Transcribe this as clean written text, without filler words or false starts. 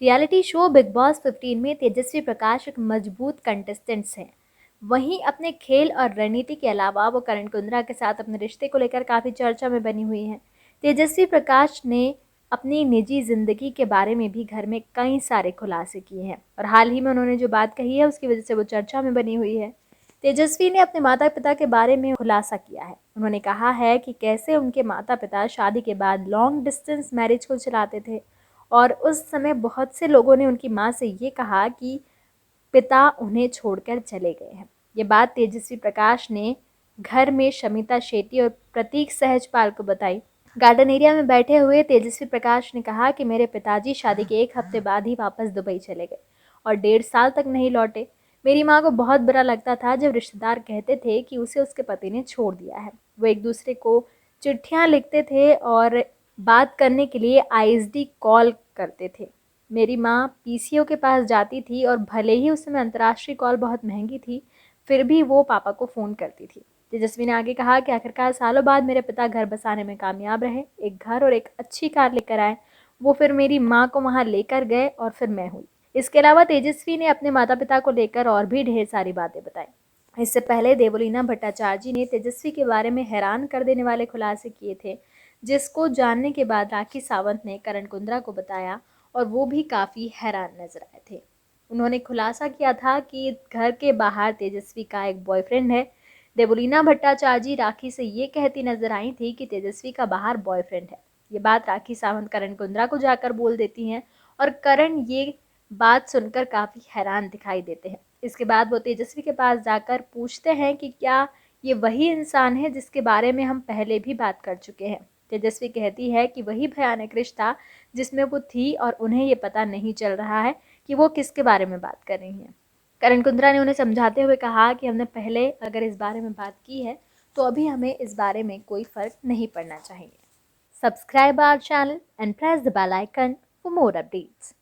Reality show big boss 15 में तेजस्वी प्रकाश एक मजबूत कंटेस्टेंट्स हैं। वहीं अपने खेल और रणनीति के अलावा वो करण कुंद्रा के साथ अपने रिश्ते को लेकर काफ़ी चर्चा में बनी हुई हैं। तेजस्वी प्रकाश ने अपनी निजी ज़िंदगी के बारे में भी घर में कई सारे खुलासे किए हैं और हाल ही में उन्होंने जो बात कही है उसकी वजह से वो चर्चा में बनी हुई है। तेजस्वी ने अपने माता पिता के बारे में खुलासा किया है। उन्होंने कहा है कि कैसे उनके माता पिता शादी के बाद लॉन्ग डिस्टेंस मैरिज को चलाते थे और उस समय बहुत से लोगों ने उनकी माँ से ये कहा कि पिता उन्हें छोड़कर चले गए हैं। ये बात तेजस्वी प्रकाश ने घर में शमिता शेट्टी और प्रतीक सहजपाल को बताई। गार्डन एरिया में बैठे हुए तेजस्वी प्रकाश ने कहा कि मेरे पिताजी शादी के 1 हफ्ते बाद ही वापस दुबई चले गए और 1.5 साल तक नहीं लौटे। मेरी माँ को बहुत बुरा लगता था जब रिश्तेदार कहते थे कि उसे उसके पति ने छोड़ दिया है। वो एक दूसरे को चिट्ठियाँ लिखते थे और बात करने के लिए आईएसडी कॉल करते थे। मेरी माँ पीसीओ के पास जाती थी और भले ही उस समय अंतर्राष्ट्रीय कॉल बहुत महंगी थी, फिर भी वो पापा को फ़ोन करती थी। तेजस्वी ने आगे कहा कि आखिरकार सालों बाद मेरे पिता घर बसाने में कामयाब रहे, एक घर और एक अच्छी कार लेकर आए। वो फिर मेरी माँ को वहाँ लेकर गए और फिर मैं हुई। इसके अलावा तेजस्वी ने अपने माता पिता को लेकर और भी ढेर सारी बातें बताई। इससे पहले देवोलीना भट्टाचार्य जी ने तेजस्वी के बारे में हैरान कर देने वाले खुलासे किए थे, जिसको जानने के बाद राखी सावंत ने करण कुंद्रा को बताया और वो भी काफ़ी हैरान नजर आए थे। उन्होंने खुलासा किया था कि घर के बाहर तेजस्वी का एक बॉयफ्रेंड है। देवोलीना भट्टाचार्य जी राखी से ये कहती नजर आई थी कि तेजस्वी का बाहर बॉयफ्रेंड है। ये बात राखी सावंत करण कुंद्रा को जाकर बोल देती हैं और करण ये बात सुनकर काफ़ी हैरान दिखाई देते हैं। इसके बाद वो तेजस्वी के पास जाकर पूछते हैं कि क्या ये वही इंसान है जिसके बारे में हम पहले भी बात कर चुके हैं। तेजस्वी कहती है कि वही भयानक रिश्ता जिसमें वो थी और उन्हें ये पता नहीं चल रहा है कि वो किसके बारे में बात कर रही हैं। करण कुंद्रा ने उन्हें समझाते हुए कहा कि हमने पहले अगर इस बारे में बात की है तो अभी हमें इस बारे में कोई फ़र्क नहीं पड़ना चाहिए। Subscribe our channel and press the bell icon for more updates.